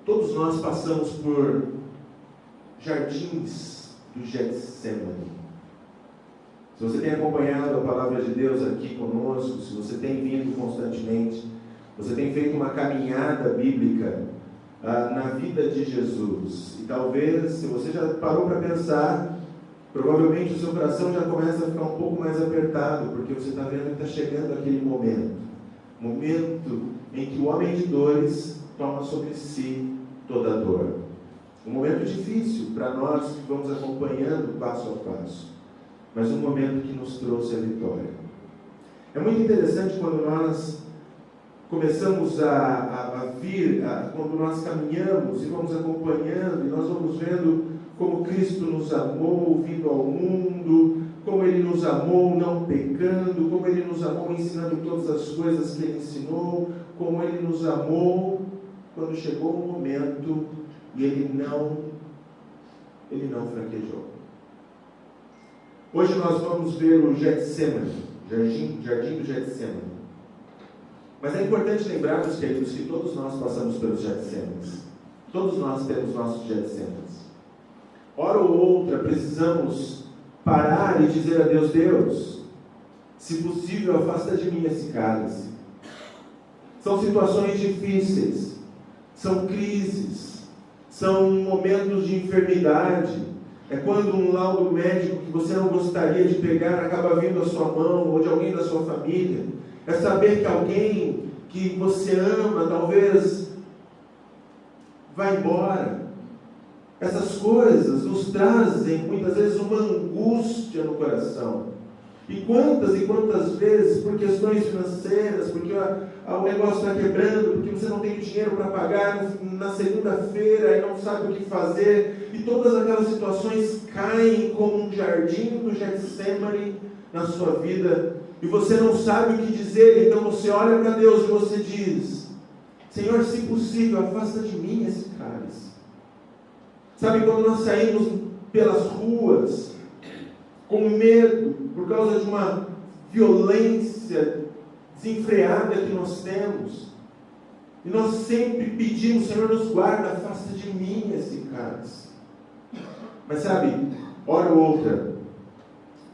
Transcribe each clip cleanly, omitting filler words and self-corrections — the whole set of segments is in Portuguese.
todos nós passamos por jardins do Getsemane. Se você tem acompanhado a palavra de Deus aqui conosco, se você tem vindo constantemente, você tem feito uma caminhada bíblica na vida de Jesus. E talvez, se você já parou para pensar, provavelmente o seu coração já começa a ficar um pouco mais apertado, porque você está vendo que está chegando aquele momento em que o homem de dores toma sobre si toda a dor. Um momento difícil para nós que vamos acompanhando passo a passo, mas um momento que nos trouxe a vitória. É muito interessante quando nós começamos a vir, quando nós caminhamos e vamos acompanhando, e nós vamos vendo como Cristo nos amou vindo ao mundo, como Ele nos amou não pecando, como Ele nos amou ensinando todas as coisas que Ele ensinou, como Ele nos amou quando chegou o momento e Ele não fraquejou. Hoje nós vamos ver o Getsemane, Jardim do Getsemane. Mas é importante lembrarmos, queridos, que todos nós passamos pelos Getsemanes. Todos nós temos nossos Getsemanes. Hora ou outra precisamos parar e dizer a Deus: Deus, se possível, afasta de mim esse cálice. São situações difíceis, são crises, são momentos de enfermidade. É quando um laudo médico que você não gostaria de pegar acaba vindo à sua mão ou de alguém da sua família. É saber que alguém que você ama talvez vai embora. Essas coisas nos trazem muitas vezes uma angústia no coração. E quantas vezes, por questões financeiras, porque o negócio está quebrando, porque você não tem dinheiro para pagar na segunda-feira e não sabe o que fazer, e todas aquelas situações caem como um jardim do Getsemane na sua vida, e você não sabe o que dizer, então você olha para Deus e você diz: Senhor, se possível, afasta de mim esse cálice. Sabe, quando nós saímos pelas ruas com medo, por causa de uma violência desenfreada que nós temos, e nós sempre pedimos: Senhor, nos guarda, afasta de mim esse cálice. Mas sabe, hora ou outra,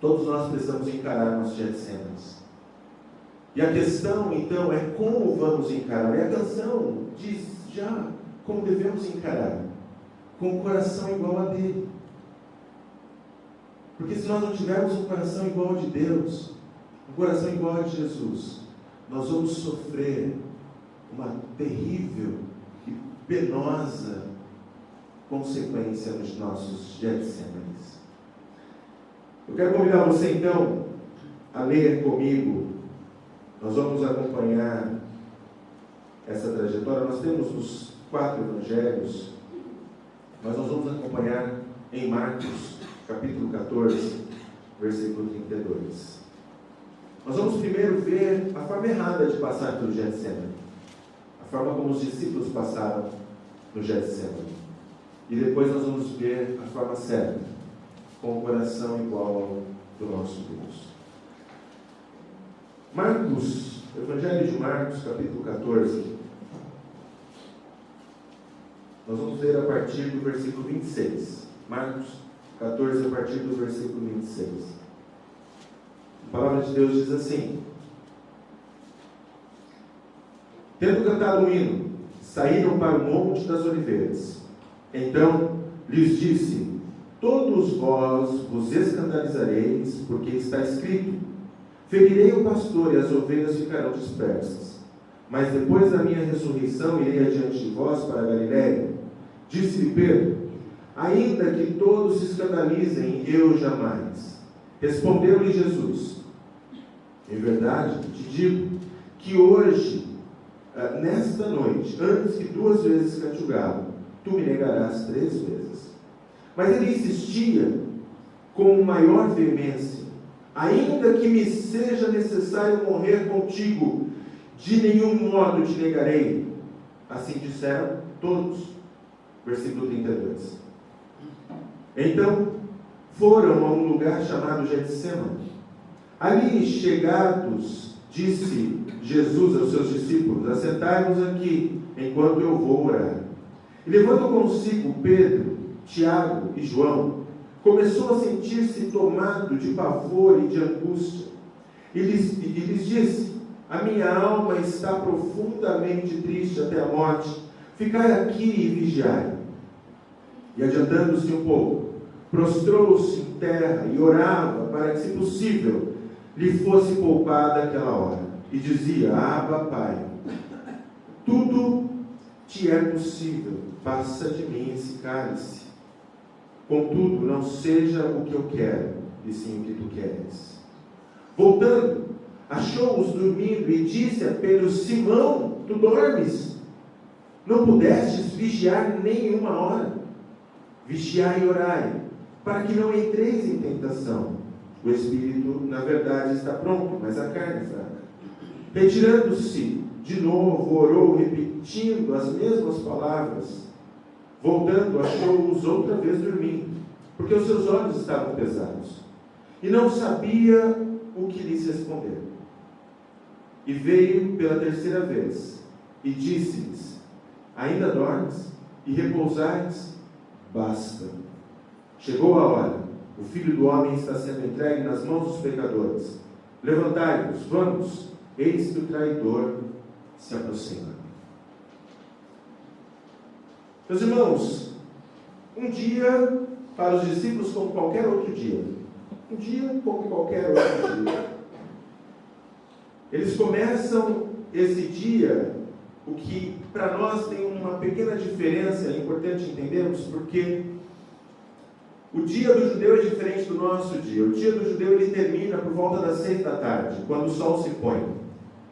todos nós precisamos encarar nossos Getsemanes. E a questão, então, é como vamos encarar. E a canção diz já como devemos encarar: com o coração igual a dele. Porque se nós não tivermos um coração igual ao de Deus, um coração igual ao de Jesus, nós vamos sofrer uma terrível e penosa consequência nos nossos Getsemanes. Eu quero convidar você então a ler comigo. Nós vamos acompanhar essa trajetória. Nós temos os 4 evangelhos, mas nós vamos acompanhar em Marcos, capítulo 14, versículo 32. Nós vamos primeiro ver a forma errada de passar pelo Getsemane, a forma como os discípulos passaram no Getsemane, e depois nós vamos ver a forma certa, com o coração igual ao do nosso Deus. Marcos, Evangelho de Marcos, capítulo 14. Nós vamos ler a partir do versículo 26. Marcos 14, a partir do versículo 26. A palavra de Deus diz assim: Tendo cantado um hino, saíram para o Monte das Oliveiras. Então lhes disse: Todos vós vos escandalizareis, porque está escrito: Ferirei o pastor e as ovelhas ficarão dispersas. Mas depois da minha ressurreição irei adiante de vós para a Galiléia. Disse-lhe Pedro: Ainda que todos se escandalizem, eu jamais. Respondeu-lhe Jesus: Em verdade te digo que hoje, nesta noite, antes que 2 vezes cante o galo, tu me negarás 3 vezes. Mas ele insistia com maior veemência: Ainda que me seja necessário morrer contigo, de nenhum modo te negarei. Assim disseram todos. Versículo 32. Então foram a um lugar chamado Getsemane. Ali chegados, Disse Jesus aos seus discípulos: assentai-vos aqui, enquanto eu vou orar. E levando consigo Pedro, Tiago e João, começou a sentir-se tomado de pavor e de angústia. E lhes disse: a minha alma está profundamente triste até a morte. Ficai aqui e vigiai. E adiantando-se um pouco, prostrou-se em terra e orava para que, se possível, lhe fosse poupada aquela hora. E dizia: Abba, Pai, tudo te é possível, passa de mim esse cálice. Contudo, não seja o que eu quero, e sim o que tu queres. Voltando, achou-os dormindo e disse a Pedro: Simão, tu dormes? Não pudestes vigiar nem uma hora? Vigiai e orai, para que não entreis em tentação. O espírito, na verdade, está pronto, mas a carne é fraca. Retirando-se, de novo orou, repetindo as mesmas palavras. Voltando, achou-os outra vez dormindo, porque os seus olhos estavam pesados, e não sabia o que lhes responder. E veio pela terceira vez, e disse-lhes: ainda dormes? E repousais? Basta. Chegou a hora, o Filho do Homem está sendo entregue nas mãos dos pecadores. Levantai-vos, vamos, eis que o traidor se aproxima. Meus irmãos, um dia para os discípulos como qualquer outro dia. Um dia como qualquer outro dia. Eles começam esse dia, o que para nós tem uma pequena diferença, é importante entendermos, porque o dia do judeu é diferente do nosso dia. O dia do judeu ele termina por volta das 6 da tarde, quando o sol se põe.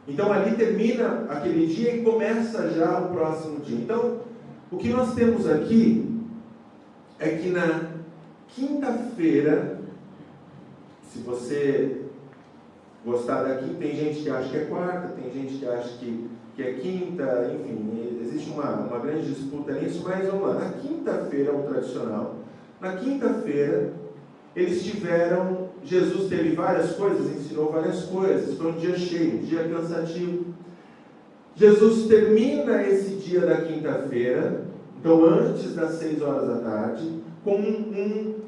Então ali termina aquele dia e começa já o próximo dia. Então, o que nós temos aqui é que na quinta-feira, se você gostar daqui, tem gente que acha que é quarta, tem gente que acha que é quinta, enfim, existe uma grande disputa nisso, mas vamos lá, na quinta-feira, o tradicional, na quinta-feira, Jesus teve várias coisas, ensinou várias coisas, foi um dia cheio, um dia cansativo. Jesus termina esse dia da quinta-feira, então antes das 6 horas da tarde, com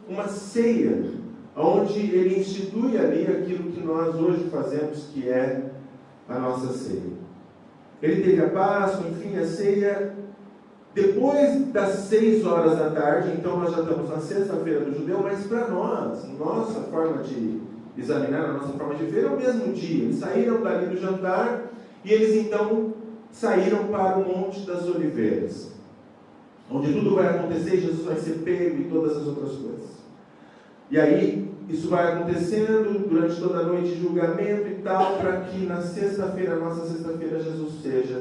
uma ceia, onde ele institui ali aquilo que nós hoje fazemos, que é a nossa ceia. Ele teve a Páscoa, enfim, a ceia. Depois das 6 horas da tarde, então nós já estamos na sexta-feira do judeu, mas para nós, nossa forma de examinar, a nossa forma de ver, é o mesmo dia. Eles saíram dali do jantar e eles então saíram para o Monte das Oliveiras, onde tudo vai acontecer, Jesus vai ser pego e todas as outras coisas. E aí, isso vai acontecendo durante toda a noite, julgamento e tal, para que na sexta-feira, nossa sexta-feira, Jesus seja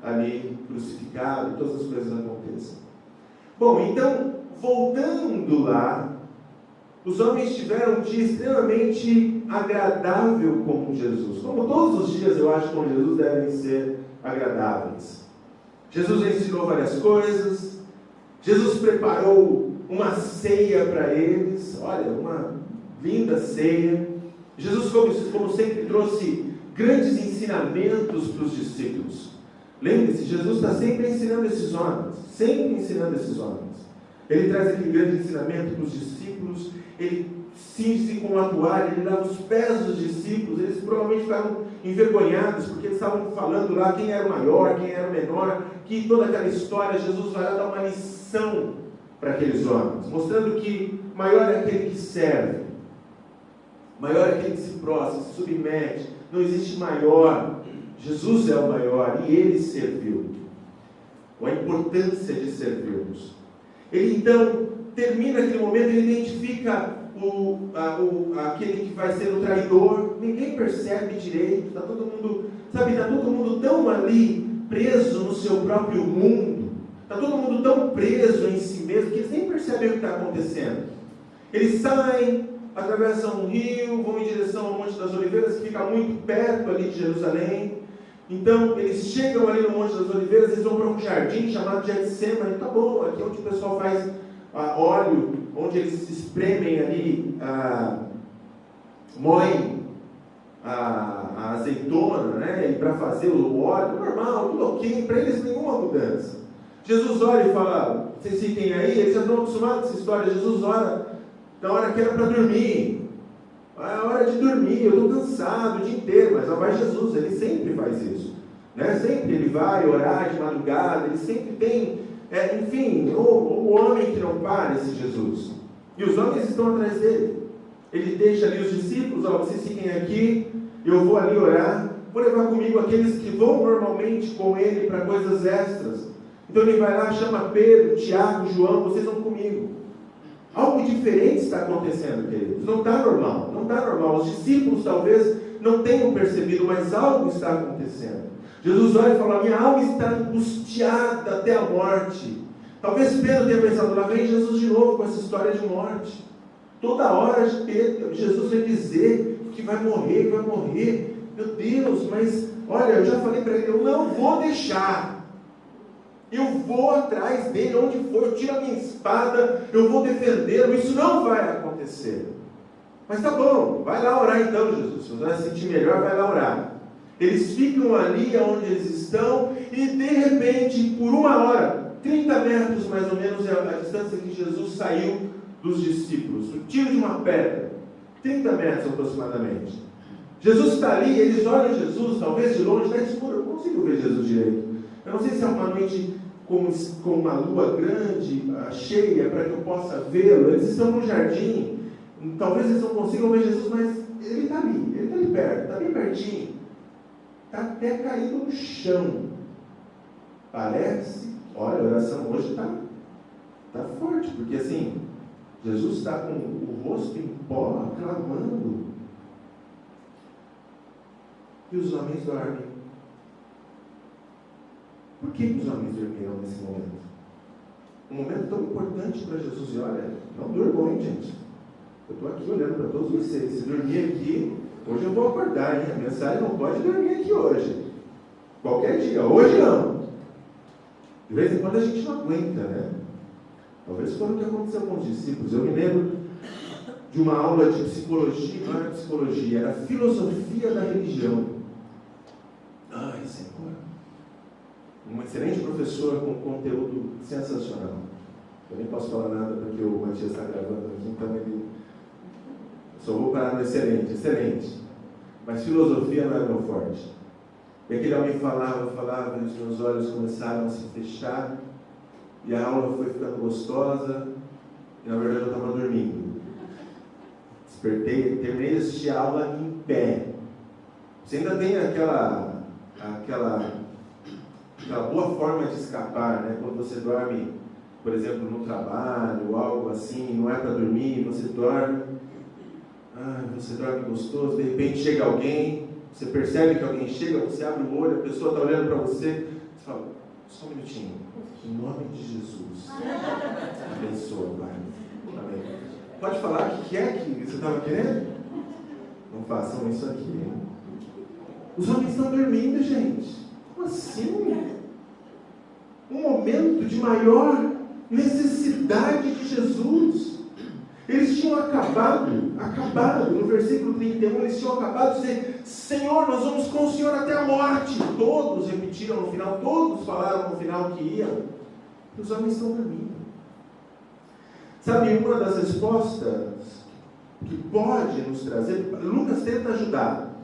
ali crucificado e todas as coisas aconteçam. Bom, então, voltando lá, os homens tiveram um dia extremamente agradável com Jesus. Como todos os dias, eu acho, com Jesus devem ser agradáveis. Jesus ensinou várias coisas, Jesus preparou uma ceia para eles, olha, uma linda ceia. Jesus, como sempre, trouxe grandes ensinamentos para os discípulos. Lembre-se, Jesus está sempre ensinando esses homens, Ele traz aquele grande ensinamento para os discípulos, ele cinge-se com uma toalha, ele lava os pés dos discípulos, eles provavelmente ficaram envergonhados, porque eles estavam falando lá quem era o maior, quem era o menor, que toda aquela história, Jesus vai lá dar uma lição para aqueles homens, mostrando que maior é aquele que serve, maior é aquele que se prostra, se submete, não existe maior, Jesus é o maior e ele serviu, a importância de servirmos. Ele então termina aquele momento, ele identifica aquele que vai ser o traidor, ninguém percebe direito, está todo mundo tão ali preso no seu próprio mundo, está todo mundo tão preso em si mesmo, que eles nem percebem o que está acontecendo. Eles saem, atravessam um rio, vão em direção ao Monte das Oliveiras, que fica muito perto ali de Jerusalém. Então, eles chegam ali no Monte das Oliveiras, eles vão para um jardim chamado Getsêmani. Tá bom, aqui é onde o pessoal faz óleo, onde eles espremem ali, moem a azeitona, né? E para fazer o óleo, normal, tudo ok, para eles nenhuma mudança. Jesus olha e fala, vocês fiquem aí, eles já estão acostumados com essa história. Jesus ora na hora que era para dormir. É hora de dormir, eu estou cansado o dia inteiro, mas lá vai Jesus, ele sempre faz isso. Né? Sempre ele vai orar de madrugada, ele sempre tem, enfim, o homem que não para, esse Jesus. E os homens estão atrás dele. Ele deixa ali os discípulos, vocês fiquem aqui, eu vou ali orar, vou levar comigo aqueles que vão normalmente com ele para coisas extras. Então ele vai lá, chama Pedro, Tiago, João, vocês vão comigo. Algo diferente está acontecendo, queridos. Não está normal, não está normal. Os discípulos talvez não tenham percebido, mas algo está acontecendo. Jesus olha e fala, minha alma está angustiada até a morte. Talvez Pedro tenha pensado, lá vem Jesus de novo com essa história de morte. Toda hora Jesus vai dizer que vai morrer, que vai morrer. Meu Deus, mas olha, eu já falei para ele, eu não vou deixar. Eu vou atrás dele, onde for, eu tiro a minha espada, eu vou defendê-lo, isso não vai acontecer. Mas tá bom, vai lá orar então, Jesus. Se você vai se sentir melhor, vai lá orar. Eles ficam ali onde eles estão, e de repente, por 1 hora, 30 metros mais ou menos é a distância que Jesus saiu dos discípulos, o tiro de uma pedra, 30 metros aproximadamente. Jesus está ali, eles olham Jesus, talvez de longe, está escuro, eu não consigo ver Jesus direito. Eu não sei se é uma noite com uma lua grande, cheia, para que eu possa vê-lo. Eles estão no jardim, talvez eles não consigam ver Jesus, mas ele está ali perto, está bem pertinho. Está até caído no chão. Parece, olha, a oração hoje está forte, porque assim, Jesus está com o rosto em pó, clamando. E os homens dormem. Por que os homens dormiram nesse momento? Um momento tão importante para Jesus. E olha, não durmam, hein, gente? Eu estou aqui olhando para todos vocês. Se dormir aqui, hoje eu vou acordar, hein? A mensagem não pode dormir aqui hoje. Qualquer dia, hoje não. De vez em quando a gente não aguenta, né? Talvez foi o que aconteceu com os discípulos. Eu me lembro de uma aula de psicologia, não era psicologia, era filosofia da religião. Ai, Senhor. Um excelente professor com conteúdo sensacional. Eu nem posso falar nada porque o Matias está gravando aqui, então ele... Só vou parar no excelente, excelente. Mas filosofia não é meu forte. E aquele homem falava, e os meus olhos começaram a se fechar, e a aula foi ficando gostosa, e na verdade eu estava dormindo. Despertei, terminei de assistir a aula em pé. Você ainda tem aquela boa forma de escapar, né? Quando você dorme, por exemplo, no trabalho, ou algo assim, não é para dormir, você dorme gostoso, de repente chega alguém, você percebe que alguém chega, você abre o olho, a pessoa está olhando para você, você fala, só um minutinho, em nome de Jesus, abençoa, Pai. Amém. Pode falar o que é que você estava querendo? Não façam isso aqui, hein? Os homens estão dormindo, gente. Como assim? Um momento de maior necessidade de Jesus. Eles tinham acabado, no versículo 31, eles tinham acabado de dizer, Senhor, nós vamos com o Senhor até a morte. Todos repetiram no final, todos falaram no final que iam. E os homens estão dormindo. Sabe, uma das respostas que pode nos trazer, Lucas tenta ajudar.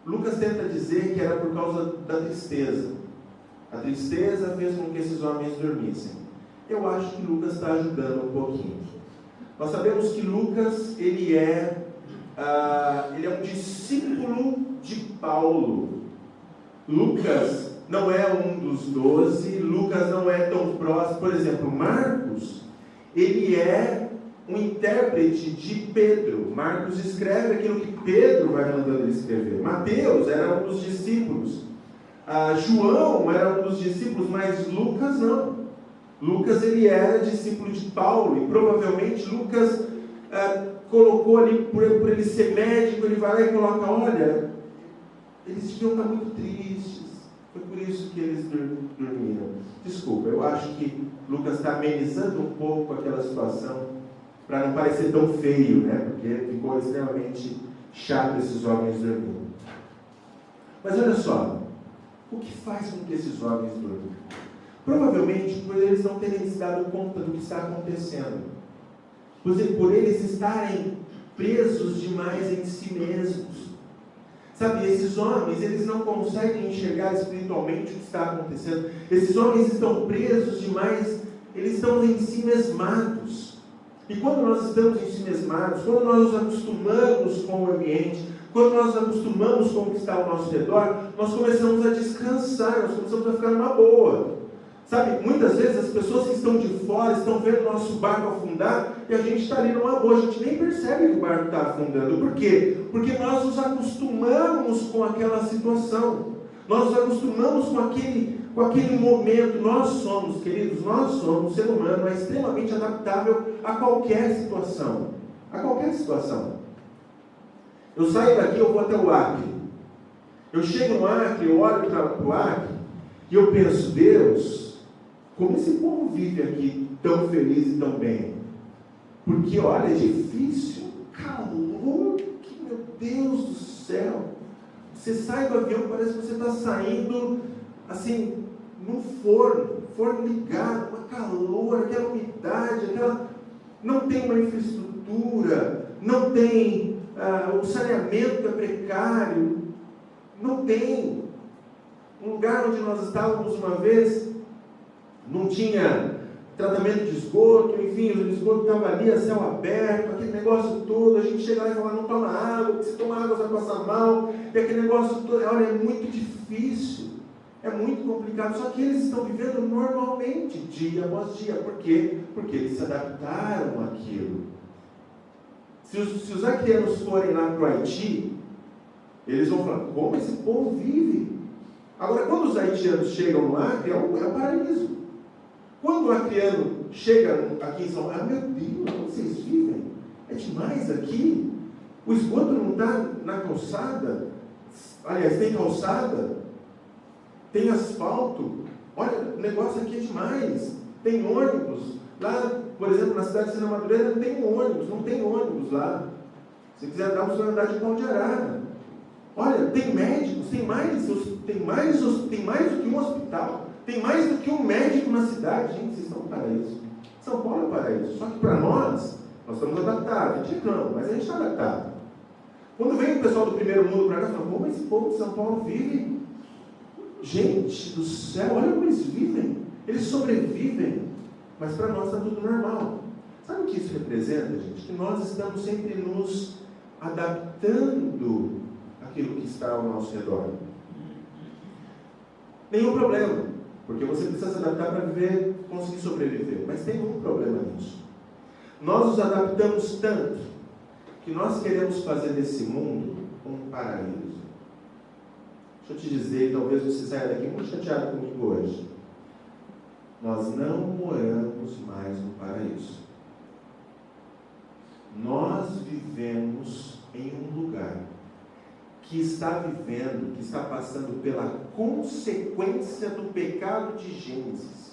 Lucas tenta dizer que era por causa da tristeza. A tristeza fez com que esses homens dormissem. Eu acho que Lucas está ajudando um pouquinho. Nós sabemos que Lucas, ele é um discípulo de Paulo. Lucas não é um dos 12, Lucas não é tão próximo. Por exemplo, Marcos, ele é um intérprete de Pedro. Marcos escreve aquilo que Pedro vai mandando ele escrever. Mateus era um dos discípulos. João era um dos discípulos, mas Lucas não. Lucas ele era discípulo de Paulo e provavelmente Lucas colocou ali, por ele ser médico, ele vai lá e coloca, olha, eles deviam estar muito tristes, foi por isso que eles dormiram. Desculpa, eu acho que Lucas está amenizando um pouco aquela situação para não parecer tão feio, né? Porque ficou extremamente chato esses homens dormindo. Mas olha só, o que faz com que esses homens dormam? Provavelmente por eles não terem se dado conta do que está acontecendo. Por eles estarem presos demais em si mesmos. Sabe, esses homens, eles não conseguem enxergar espiritualmente o que está acontecendo. Esses homens estão presos demais, eles estão em si mesmados. E quando nós estamos em si mesmados, quando nós nos acostumamos com o ambiente, quando nós nos acostumamos com o que está ao nosso redor, nós começamos a descansar, nós começamos a ficar numa boa. Sabe, muitas vezes as pessoas que estão de fora estão vendo o nosso barco afundar e a gente está ali numa boa, a gente nem percebe que o barco está afundando. Por quê? Porque nós nos acostumamos com aquela situação, nós nos acostumamos com aquele momento. Nós somos, queridos, o ser humano é extremamente adaptável a qualquer situação. A qualquer situação. Eu saio daqui, eu vou até o Acre. Eu chego no Acre, eu olho para o Acre e eu penso, Deus, como esse povo vive aqui tão feliz e tão bem? Porque, olha, é difícil, calor, que, meu Deus do céu. Você sai do avião, parece que você está saindo, assim, num forno ligado, uma calor, aquela umidade, não tem uma infraestrutura, não tem o saneamento é precário, não tem. Um lugar onde nós estávamos uma vez, não tinha tratamento de esgoto, enfim, o esgoto estava ali a céu aberto, aquele negócio todo, a gente chega lá e fala, não toma água, porque se tomar água você vai passar mal, e aquele negócio todo, olha, é muito difícil, é muito complicado, só que eles estão vivendo normalmente, dia após dia. Por quê? Porque eles se adaptaram àquilo. Se os acreanos forem lá para o Haiti, eles vão falar, como esse povo vive? Agora, quando os haitianos chegam no Acre, é um paraíso. Quando o acreano chega aqui em São Paulo, meu Deus, como vocês vivem? É demais aqui. O esgoto não está na calçada. Aliás, tem calçada, tem asfalto. Olha, o negócio aqui é demais. Tem ônibus. Lá, por exemplo, na cidade de Sena Madureira, não tem ônibus lá. Se quiser andar, você vai andar de pau de arara. Olha, tem médicos, tem mais do que um hospital. Tem mais do que um médico na cidade. Gente, vocês estão no paraíso. São Paulo é paraíso. Só que para nós estamos adaptados. A gente reclama, mas a gente está adaptado. Quando vem o pessoal do primeiro mundo para cá, fala, como esse povo de São Paulo vive? Gente do céu, olha como eles vivem. Eles sobrevivem. Mas para nós está tudo normal. Sabe o que isso representa, gente? Que nós estamos sempre nos adaptando àquilo que está ao nosso redor. Nenhum problema. Porque você precisa se adaptar para viver, conseguir sobreviver. Mas tem um problema nisso. Nós nos adaptamos tanto que nós queremos fazer desse mundo um paraíso. Deixa eu te dizer, talvez você saia daqui muito chateado comigo hoje. Nós não moramos mais no paraíso. Nós vivemos em um lugar que está vivendo, que está passando pela consequência do pecado de Gênesis.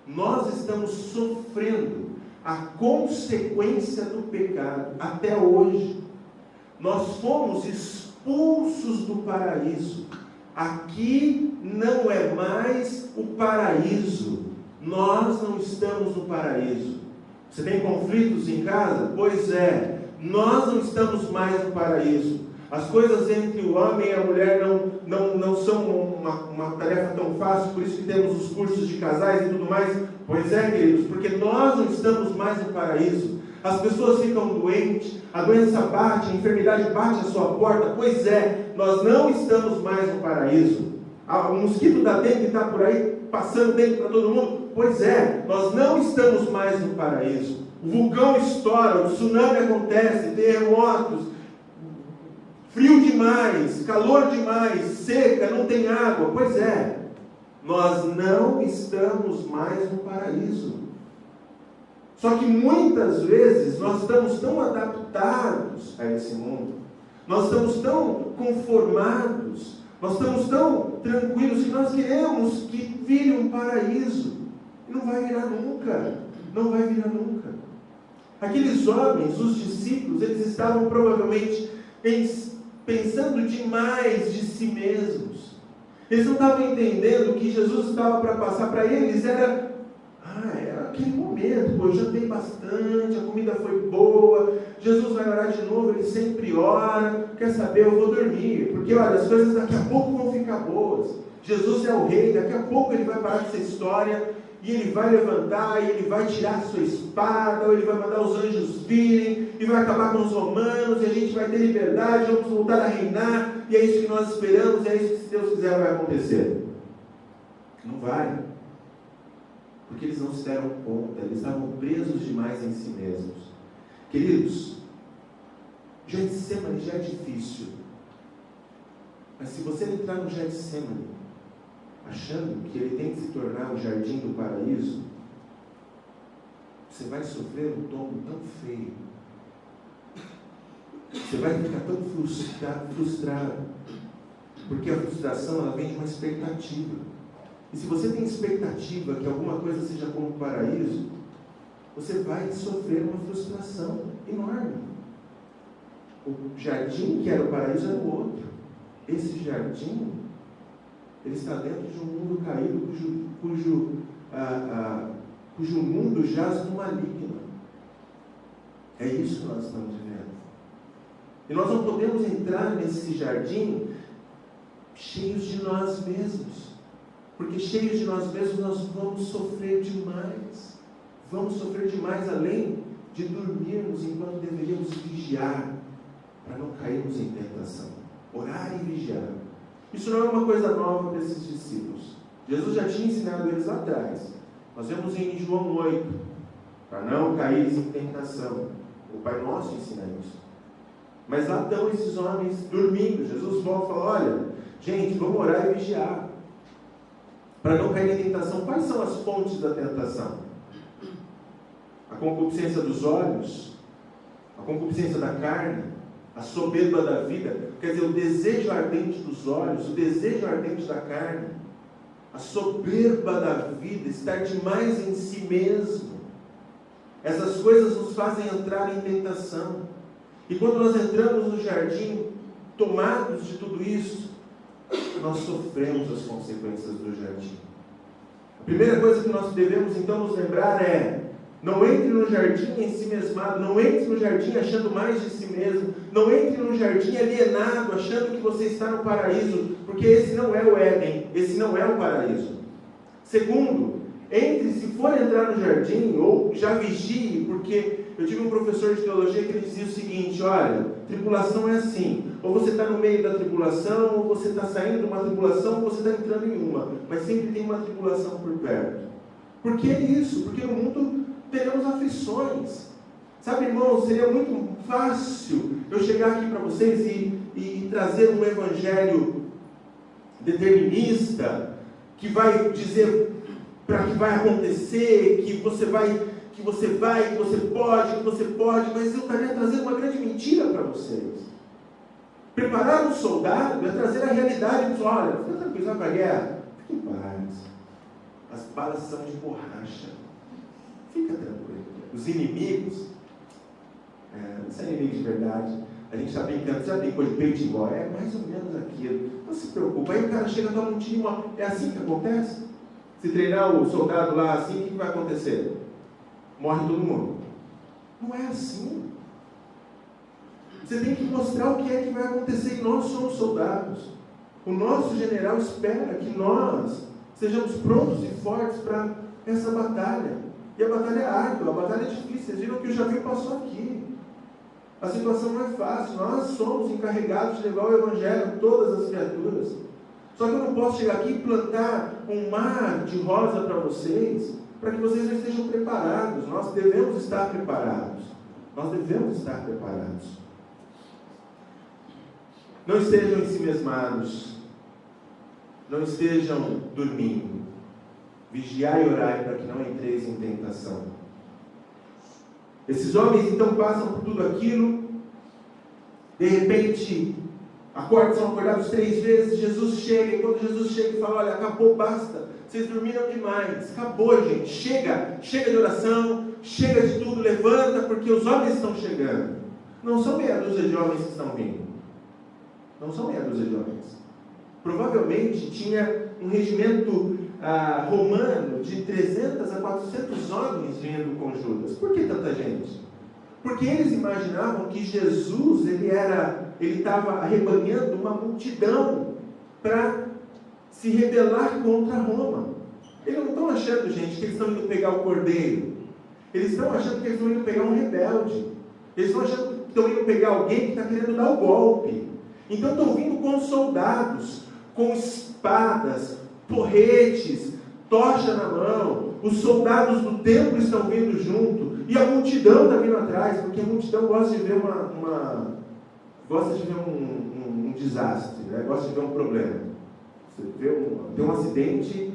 Nós estamos sofrendo a consequência do pecado até hoje. Nós fomos expulsos do paraíso. Aqui não é mais o paraíso. Nós não estamos no paraíso. Você tem conflitos em casa? Pois é, nós não estamos mais no paraíso. As coisas entre o homem e a mulher não são uma tarefa tão fácil, por isso que temos os cursos de casais e tudo mais. Pois é, queridos, porque nós não estamos mais no paraíso. As pessoas ficam doentes, a doença bate, a enfermidade bate à sua porta. Pois é, nós não estamos mais no paraíso. O mosquito da dengue está por aí passando dengue para todo mundo. Pois é, nós não estamos mais no paraíso. O vulcão estoura, o tsunami acontece, terremotos, frio demais, calor demais, seca, não tem água. Pois é, nós não estamos mais no paraíso. Só que muitas vezes nós estamos tão adaptados a esse mundo, nós estamos tão conformados, nós estamos tão tranquilos que nós queremos que vire um paraíso. E não vai virar nunca, não vai virar nunca. Aqueles homens, os discípulos, eles estavam provavelmente pensando demais de si mesmos. Eles não estavam entendendo que Jesus estava para passar para eles, era aquele momento, eu jantei bastante, a comida foi boa, Jesus vai orar de novo, ele sempre ora, quer saber, eu vou dormir, porque olha, as coisas daqui a pouco vão ficar boas, Jesus é o rei, daqui a pouco ele vai parar com essa história, e ele vai levantar, e ele vai tirar a sua espada, ou ele vai mandar os anjos virem, e vai acabar com os romanos, e a gente vai ter liberdade, vamos voltar a reinar, e é isso que nós esperamos, e é isso que, se Deus quiser, vai acontecer. Não vai. Porque eles não se deram conta, eles estavam presos demais em si mesmos. Queridos, Getsemane já é difícil. Mas se você entrar no Getsemane, achando que ele tem que se tornar o jardim do paraíso, você vai sofrer um tombo tão feio. Você vai ficar tão frustrado. Porque a frustração, ela vem de uma expectativa. E se você tem expectativa que alguma coisa seja como o paraíso, você vai sofrer uma frustração enorme. O jardim que era o paraíso era o outro. Esse jardim, ele está dentro de um mundo caído cujo mundo jaz no maligno. É isso que nós estamos vivendo. E nós não podemos entrar nesse jardim cheios de nós mesmos. Porque cheios de nós mesmos, nós vamos sofrer demais. Vamos sofrer demais, além de dormirmos enquanto deveríamos vigiar, para não cairmos em tentação. Orar e vigiar. Isso não é uma coisa nova para esses discípulos. Jesus já tinha ensinado eles lá atrás. Nós vemos em João 8, para não cair em tentação. O Pai Nosso ensina isso. Mas lá estão esses homens dormindo. Jesus volta e fala, olha, gente, vamos orar e vigiar. Para não cair em tentação. Quais são as fontes da tentação? A concupiscência dos olhos, a concupiscência da carne, a soberba da vida, quer dizer, o desejo ardente dos olhos, o desejo ardente da carne, a soberba da vida, estar demais em si mesmo. Essas coisas nos fazem entrar em tentação. E quando nós entramos no jardim, tomados de tudo isso, nós sofremos as consequências do jardim. A primeira coisa que nós devemos então nos lembrar é: não entre no jardim em si mesmado, não entre no jardim achando mais de si mesmo, não entre no jardim alienado, achando que você está no paraíso, porque esse não é o Éden, esse não é o paraíso. Segundo, se for entrar no jardim, ou já vigie, porque eu tive um professor de teologia que ele dizia o seguinte: olha, tribulação é assim, ou você está no meio da tribulação, ou você está saindo de uma tribulação, ou você está entrando em uma, mas sempre tem uma tribulação por perto. Por que isso? Porque no mundo teremos aflições. Sabe, irmãos, seria muito fácil eu chegar aqui para vocês e trazer um evangelho determinista, que vai dizer para que vai acontecer, que você pode, mas eu estaria trazendo uma grande mentira para vocês. Preparar um soldado é trazer a realidade. Olha, fica tranquilo, vai para a guerra, fique em paz. As balas são de borracha. Fica tranquilo. Os inimigos, não são inimigos de verdade. A gente está brincando, já brincou de peito igual, é mais ou menos aquilo. Não se preocupa. Aí o cara chega, toma um tiro, é assim que acontece? Se treinar o soldado lá assim, o que vai acontecer? Morre todo mundo. Não é assim. Você tem que mostrar o que é que vai acontecer, e nós somos soldados. O nosso general espera que nós sejamos prontos e fortes para essa batalha. E a batalha é árdua, a batalha é difícil. Vocês viram que o Javi passou aqui. A situação não é fácil. Nós somos encarregados de levar o Evangelho a todas as criaturas. Só que eu não posso chegar aqui e plantar um mar de rosa para vocês, para que vocês não estejam preparados. Nós devemos estar preparados. Nós devemos estar preparados. Não estejam ensimesmados. Não estejam dormindo. Vigiai e orai para que não entreis em tentação. Esses homens então passam por tudo aquilo. De repente, são acordados 3 vezes. Jesus chega, e quando Jesus chega e fala: olha, acabou, basta. Vocês dormiram demais. Acabou, gente. Chega de oração. Chega de tudo. Levanta, porque os homens estão chegando. Não são meia dúzia de homens que estão vindo. Não são meia dúzia de homens. Provavelmente tinha um regimento romano de 300 a 400 homens vindo com Judas. Por que tanta gente? Porque eles imaginavam que Jesus ele estava arrebanhando uma multidão para se rebelar contra Roma. Eles não estão achando, gente, que eles estão indo pegar o cordeiro. Eles estão achando que eles estão indo pegar um rebelde. Eles estão achando que estão indo pegar alguém que está querendo dar o golpe. Então estão vindo com soldados, com espadas, porretes, tocha na mão. Os soldados do templo estão vindo junto. E a multidão está vindo atrás, porque a multidão gosta de ver um desastre, né? Gosta de ver um problema. Você tem um acidente,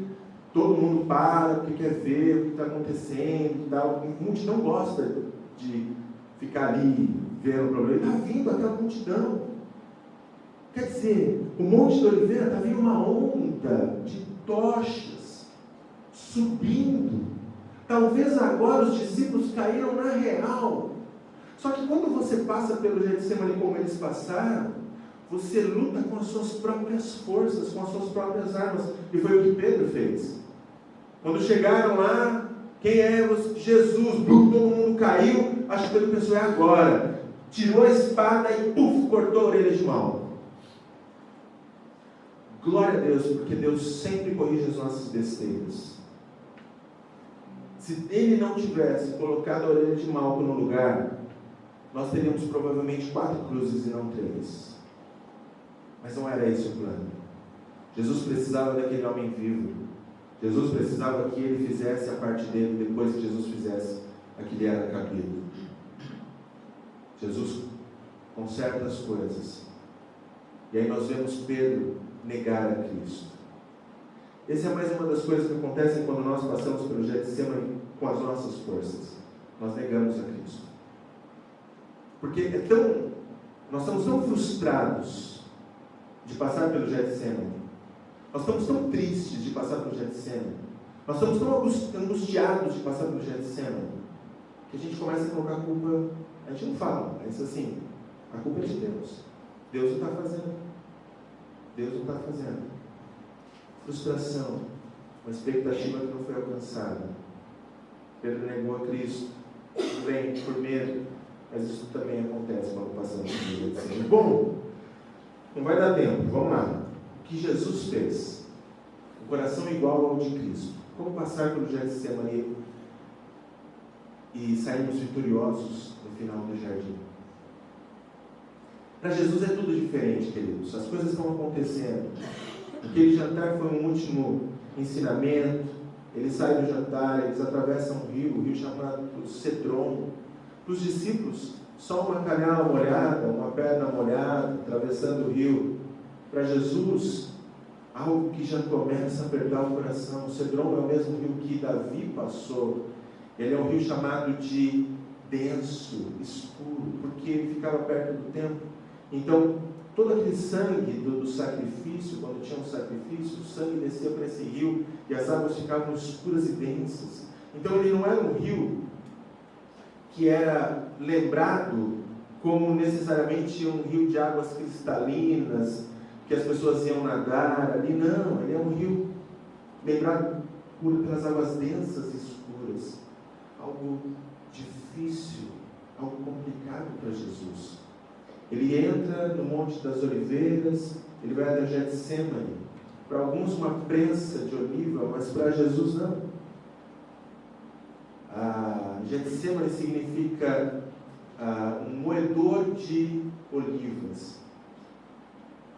todo mundo para, porque quer ver o que está acontecendo e tal. A multidão gosta de ficar ali vendo o problema. Está vindo aquela multidão. Quer dizer, o Monte de Oliveira está vindo uma onda de tochas subindo. Talvez agora os discípulos caíram na real. Só que quando você passa pelo Getsemane como eles passaram, você luta com as suas próprias forças, com as suas próprias armas. E foi o que Pedro fez. Quando chegaram lá, quem é Jesus? Todo mundo caiu. Acho que Pedro pensou, é agora. Tirou a espada e cortou a orelha de Malco. Glória a Deus, porque Deus sempre corrige as nossas besteiras. Se ele não tivesse colocado a orelha de Malco no lugar, nós teríamos provavelmente 4 cruzes e não 3. Mas não era esse o plano. Jesus precisava daquele homem vivo. Jesus precisava que ele fizesse a parte dele, depois que Jesus fizesse a que lhe era cabido. Jesus conserta as coisas. E aí nós vemos Pedro negar a Cristo. Essa é mais uma das coisas que acontecem quando nós passamos pelo Getsemane com as nossas forças. Nós negamos a Cristo. Porque nós estamos tão frustrados de passar pelo Getsemane. Nós estamos tão tristes de passar pelo Getsemane. Nós estamos tão angustiados de passar pelo Getsemane, que a gente começa a colocar a culpa. A gente não fala, mas assim, a culpa é de Deus. Deus não está fazendo. Deus não está fazendo. Frustração, uma expectativa que não foi alcançada. Pedro negou a Cristo, bem, por medo, mas isso também acontece quando passamos por Getsemane. Bom, não vai dar tempo, vamos lá. O que Jesus fez? O coração igual ao de Cristo. Como passar pelo Getsemane e sairmos vitoriosos no final do jardim? Para Jesus é tudo diferente, queridos. As coisas estão acontecendo. Aquele jantar foi um último ensinamento. Eles saem do jantar, eles atravessam um rio chamado Cedron. Para os discípulos, só uma canela molhada, uma pedra molhada, atravessando o rio. Para Jesus, algo que já começa a apertar o coração. O Cedron é o mesmo rio que Davi passou. Ele é um rio chamado de denso, escuro, porque ele ficava perto do templo. Então, todo aquele sangue do sacrifício, quando tinha um sacrifício, o sangue descia para esse rio e as águas ficavam escuras e densas. Então ele não era um rio que era lembrado como necessariamente um rio de águas cristalinas, que as pessoas iam nadar ali. Não, ele é um rio lembrado pelas águas densas e escuras. Algo difícil, algo complicado para Jesus. Ele entra no Monte das Oliveiras, ele vai até Getsemane. Para alguns uma prensa de oliva, mas para Jesus não. Getsemane significa um moedor de olivas.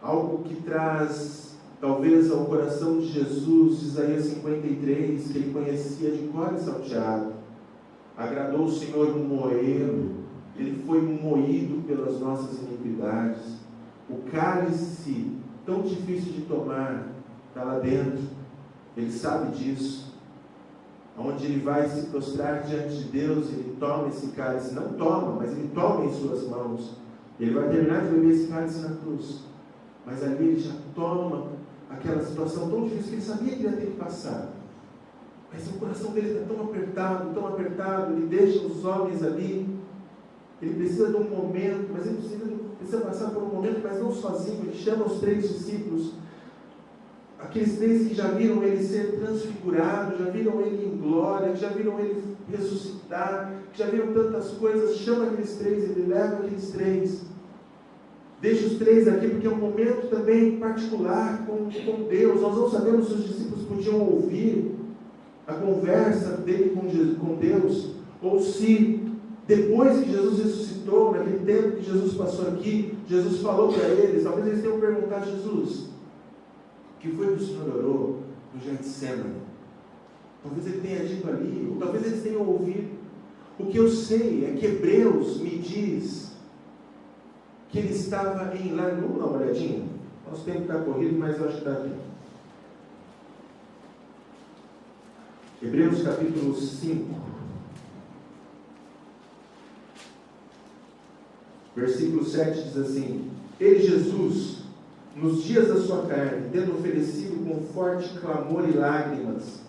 Algo que traz, talvez, ao coração de Jesus, Isaías 53, que ele conhecia de cor e salteado. Agradou o Senhor moê-lo. Ele foi moído pelas nossas iniquidades. O cálice, tão difícil de tomar, está lá dentro. Ele sabe disso. Onde ele vai se prostrar diante de Deus, ele toma esse cálice. Não toma, mas ele toma em suas mãos. Ele vai terminar de beber esse cálice na cruz. Mas ali ele já toma aquela situação tão difícil que ele sabia que ia ter que passar. Mas o coração dele está tão apertado, ele deixa os homens ali. Ele precisa de um momento, mas ele precisa de um precisa passar por um momento, mas não sozinho. Ele chama os 3 discípulos, aqueles 3 que já viram ele ser transfigurado, já viram ele em glória, que já viram ele ressuscitar, que já viram tantas coisas. Chama aqueles 3, ele leva aqueles 3. Deixa os 3 aqui, porque é um momento também particular com Deus. Nós não sabemos se os discípulos podiam ouvir a conversa dele com Deus, ou se depois que Jesus ressuscitou, naquele tempo que Jesus passou aqui, Jesus falou para eles. Talvez eles tenham perguntado: Jesus, o que foi que o Senhor orou no Getsemane? Talvez ele tenha dito ali, ou talvez eles tenham ouvido. O que eu sei é que Hebreus me diz que ele estava em lá. Vamos dar uma olhadinha? Nosso tempo está corrido, mas eu acho que está aqui. Hebreus capítulo 5, versículo 7 diz assim: Ele, Jesus, nos dias da sua carne, tendo oferecido com forte clamor e lágrimas,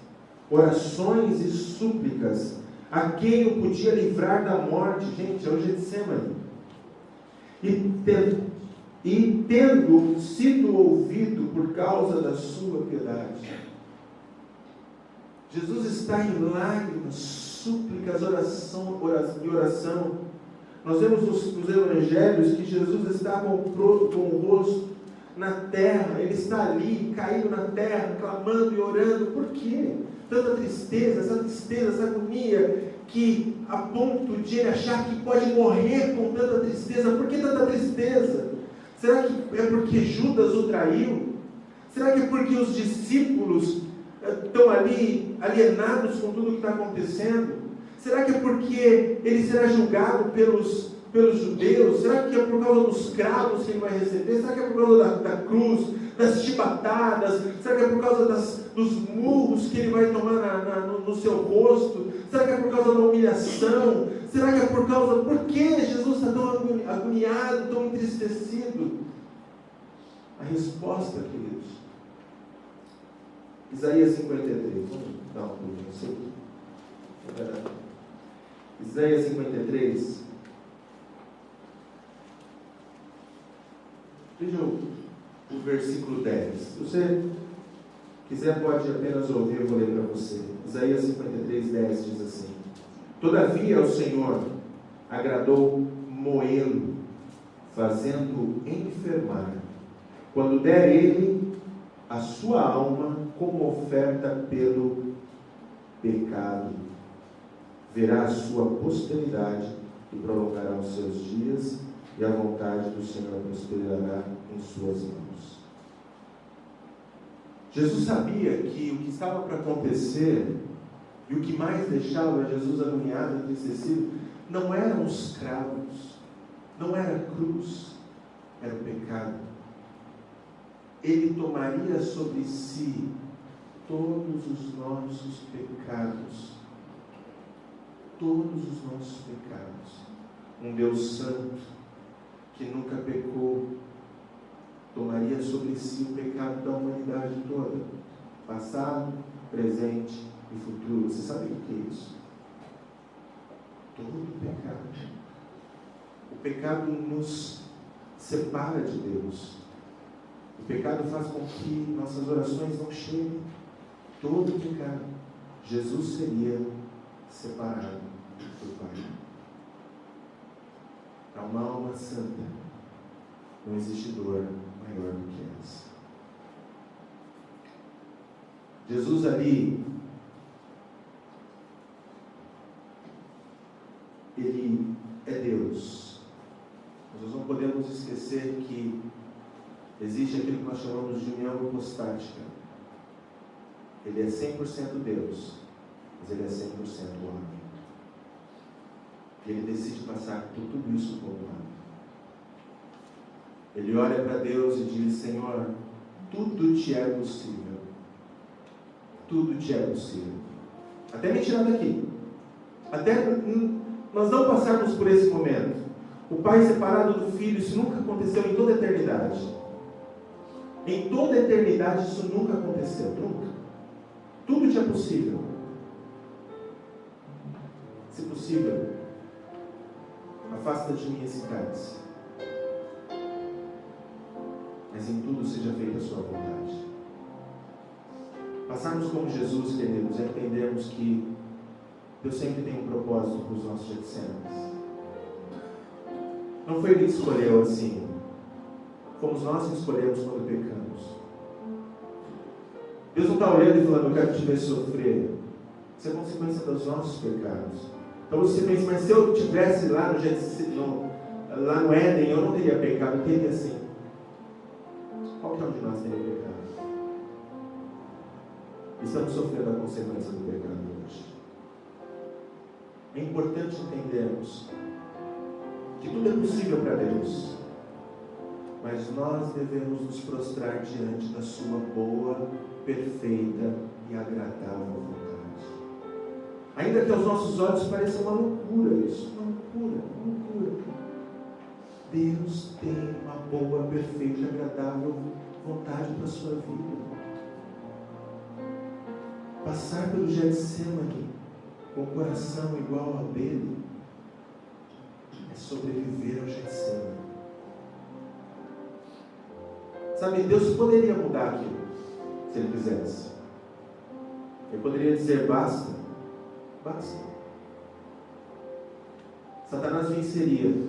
orações e súplicas, a quem o podia livrar da morte. Gente, é o Getsemane. E tendo sido ouvido por causa da sua piedade. Jesus está em lágrimas, súplicas, oração. Nós vemos nos evangelhos que Jesus está com o rosto na terra. Ele está ali, caído na terra, clamando e orando. Por quê? Tanta tristeza, essa agonia, que a ponto de ele achar que pode morrer com tanta tristeza. Por que tanta tristeza? Será que é porque Judas o traiu? Será que é porque os discípulos estão ali alienados com tudo o que está acontecendo? Será que é porque ele será julgado pelos judeus? Será que é por causa dos cravos que ele vai receber? Será que é por causa da cruz, das chibatadas? Será que é por causa dos murros que ele vai tomar no seu rosto? Será que é por causa da humilhação? Será que é por causa... Por que Jesus está tão agoniado, tão entristecido? A resposta, queridos, Isaías 53. Vamos dar um pouquinho assim. Isaías 53. Veja o versículo 10. Se você quiser, pode apenas ouvir, eu vou ler para você. Isaías 53, 10 diz assim: Todavia o Senhor agradou moê-lo, fazendo enfermar, quando der ele a sua alma como oferta pelo pecado. Verá a sua posteridade e prolongará os seus dias, e a vontade do Senhor prosperará em suas mãos. Jesus sabia que o que estava para acontecer, e o que mais deixava Jesus agoniado e entristecido, não eram os cravos, não era a cruz, era o pecado. Ele tomaria sobre si todos os nossos pecados. Todos os nossos pecados. Um Deus santo, que nunca pecou, tomaria sobre si o pecado da humanidade toda, passado, presente e futuro. Você sabe o que é isso? Todo pecado. O pecado nos separa de Deus. O pecado faz com que nossas orações não cheguem. Todo pecado. Jesus seria separado do Pai. Para uma alma santa, não existe dor maior do que essa. Jesus ali, Ele é Deus. Nós não podemos esquecer que existe aquilo que nós chamamos de união hipostática. Ele é 100% Deus, mas Ele é 100% homem. E Ele decide passar por tudo isso como homem. Ele olha para Deus e diz: Senhor, tudo te é possível. Tudo te é possível. Até me tirar daqui. Até nós não passarmos por esse momento. O pai separado do filho, isso nunca aconteceu em toda a eternidade. Em toda a eternidade isso nunca aconteceu. Nunca. Tudo te é possível. Se possível, afasta de mim esse cálice. mas em tudo seja feita a sua vontade. Passarmos como Jesus, queridos, é entendermos que Deus sempre tem um propósito para os nossos Getsêmanes. Não foi Ele que escolheu assim. Fomos nós que escolhemos quando pecamos. Deus não está olhando e falando, eu quero te ver sofrer. Isso é consequência dos nossos pecados. Então você pensa, mas se eu estivesse lá lá no Éden, eu não teria pecado. Eu teria sim. Qualquer um de nós teria pecado. Estamos sofrendo a consequência do pecado hoje. É importante entendermos que tudo é possível para Deus, mas nós devemos nos prostrar diante da sua boa, perfeita e agradável vontade. Ainda que aos nossos olhos pareça uma loucura isso, uma loucura. Deus tem uma boa, perfeita e agradável vontade para a sua vida. Passar pelo Getsêmani com o coração igual ao dele é sobreviver ao Getsêmani. Sabe, Deus poderia mudar aquilo, se Ele quisesse. Ele poderia dizer, basta. Satanás venceria.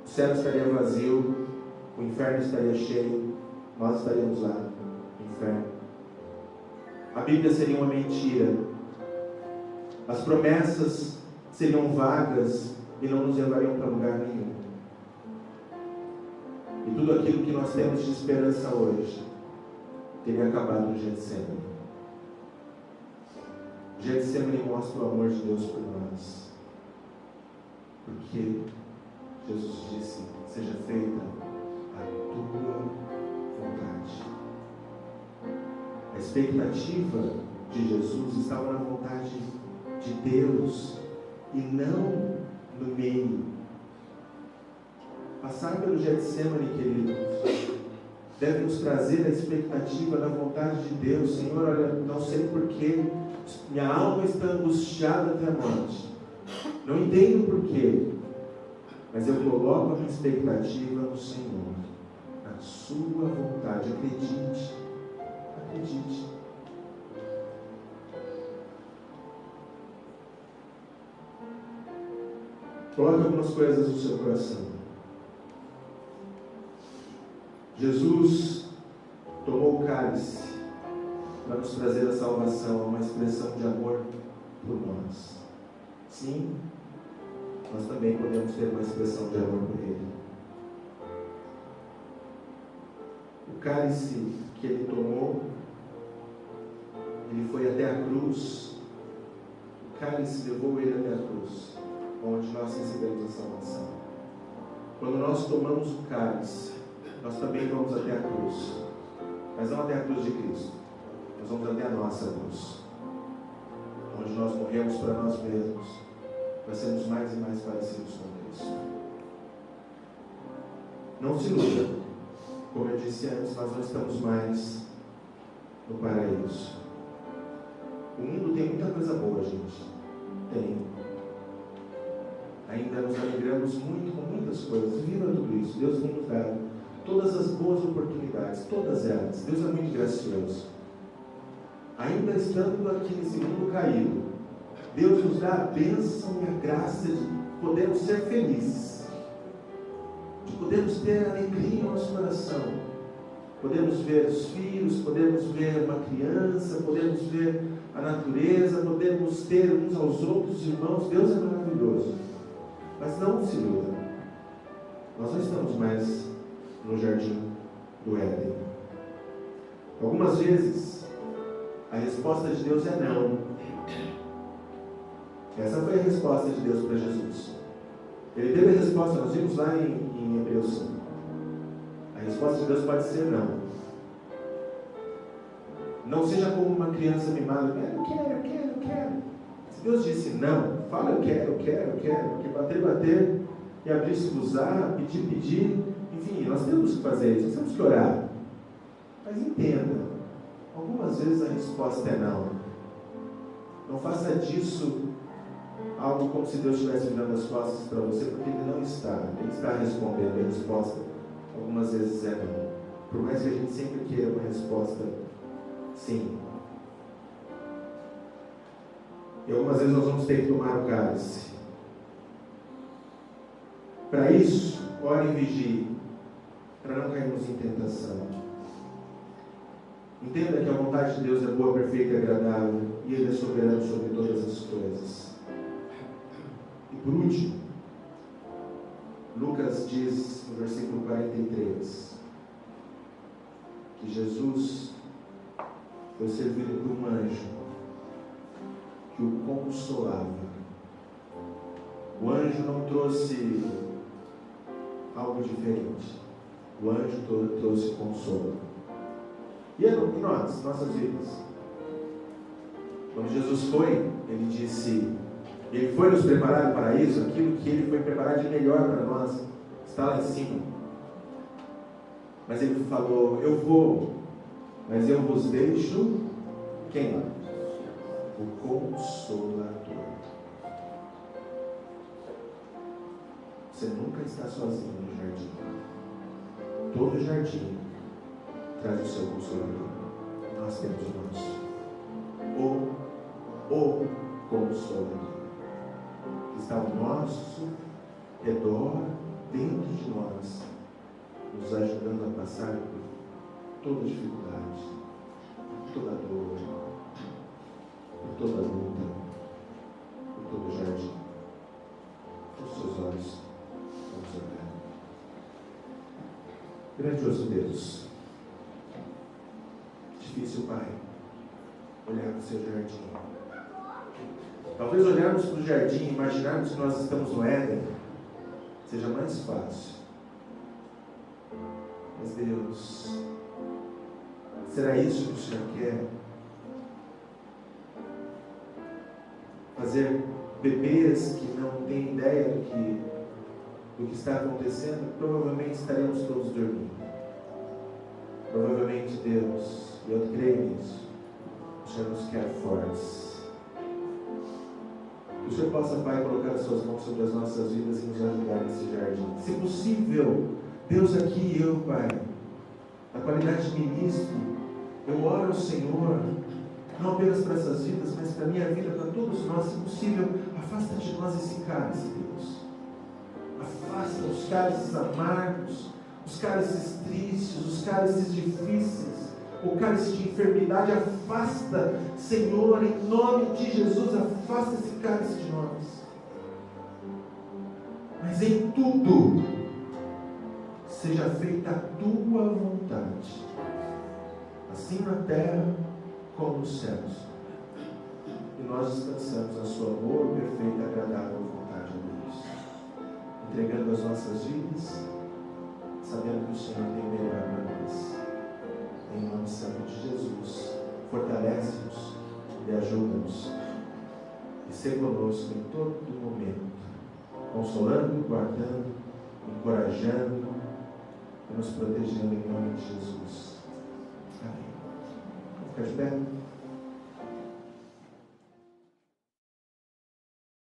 O céu estaria vazio, o inferno estaria cheio, nós estaríamos lá, no inferno. A Bíblia seria uma mentira. As promessas seriam vagas e não nos levariam para lugar nenhum. E tudo aquilo que nós temos de esperança hoje teria acabado no Getsêmani. O Getsêmani mostra o amor de Deus por nós. Porque Jesus disse, seja feita a tua vontade. A expectativa de Jesus estava na vontade de Deus e não no meio. Passar pelo Getsêmani, queridos, deve nos trazer a expectativa da vontade de Deus. Senhor, olha, não sei porquê, minha alma está angustiada até a morte. Não entendo porquê, mas eu coloco a minha expectativa no Senhor, na sua vontade. Acredite. Coloque algumas coisas no seu coração. Jesus tomou o cálice para nos trazer a salvação, uma expressão de amor por nós. Sim, nós também podemos ter uma expressão de amor por Ele. O cálice que Ele tomou, Ele foi até a cruz. O cálice levou Ele até a cruz, onde nós recebemos a salvação. Quando nós tomamos o cálice, nós também vamos até a cruz, mas não até a cruz de Cristo. Nós vamos até a nossa cruz, onde nós morremos para nós mesmos, para sermos mais e mais parecidos com Cristo. Não se iluda, como eu disse antes, nós não estamos mais no paraíso. O mundo tem muita coisa boa, gente. Tem. Ainda nos alegramos muito com muitas coisas. Viva tudo isso. Deus tem nos dado todas as boas oportunidades, todas elas. Deus é muito gracioso. Ainda estando aqui nesse mundo caído, Deus nos dá a bênção e a graça de podermos ser felizes, de podermos ter alegria no nosso coração. Podemos ver os filhos, podemos ver uma criança, podemos ver a natureza, podemos ter uns aos outros irmãos. Deus é maravilhoso. Mas não se iluda. Nós não estamos mais no jardim do Éden. Algumas vezes a resposta de Deus é não. Essa foi a resposta de Deus para Jesus. Ele teve a resposta, nós vimos lá em Hebreus 5. A resposta de Deus pode ser não. Não seja como uma criança mimada. Eu quero. Se Deus disse não, fala eu quero. Porque bater, e abrir-se-vos-á, pedir. Enfim, nós temos que fazer isso, nós temos que orar. Mas entenda, algumas vezes a resposta é não. Não faça disso algo como se Deus estivesse virando as costas para você, porque Ele não está. Ele está respondendo. A resposta algumas vezes é não. Por mais que a gente sempre queira uma resposta sim. E algumas vezes nós vamos ter que tomar o cálice. Para isso, ore e vigie, para não cairmos em tentação. Entenda que a vontade de Deus é boa, perfeita e agradável, e Ele é soberano sobre todas as coisas. E por último, Lucas diz no versículo 43 que Jesus foi servido por um anjo que o consolava. O anjo não trouxe algo diferente. O anjo trouxe consolo. E nós, nossas vidas? Quando Jesus foi, Ele disse, Ele foi nos preparar para isso, aquilo que Ele foi preparar de melhor para nós, está lá em cima. Mas Ele falou, eu vou, mas eu vos deixo, quem? O Consolador. Você nunca está sozinho no jardim. Todo jardim traz o seu Consolador. Nós temos o nosso. O Consolador. Que está ao nosso redor, dentro de nós, nos ajudando a passar por toda dificuldade, por toda dor, por toda luta, por todo jardim. Os seus olhos vamos olhar. Grandioso Deus, difícil, Pai, olhar para o seu jardim. Talvez olharmos para o jardim e imaginarmos que nós estamos no Éden seja mais fácil. Mas Deus, será isso que o Senhor quer? Fazer bebês que não têm ideia do que está acontecendo, provavelmente estaremos todos dormindo. Provavelmente, Deus, e eu creio nisso, o Senhor nos quer fortes. Que o Senhor possa, Pai, colocar as suas mãos sobre as nossas vidas e nos ajudar nesse jardim. Se possível, Deus aqui e eu, Pai, na qualidade de ministro, eu oro ao Senhor, não apenas para essas vidas, mas para a minha vida, para todos nós. Se possível, afasta de nós esse cálice, Deus. Afasta os cálices amargos, os cálices tristes, os cálices difíceis, o cálice de enfermidade. Afasta, Senhor, em nome de Jesus, afasta esse cálice de nós. Mas em tudo, seja feita a tua vontade, assim na terra como nos céus. E nós descansamos na sua boa, perfeita e agradável vontade, ó Deus. Entregando as nossas vidas, sabendo que o Senhor tem melhor para nós. Em nome santo de Jesus, fortalece-nos e ajuda-nos. E ser conosco em todo momento, consolando, guardando, encorajando e nos protegendo em nome de Jesus. Amém. Vamos ficar de pé?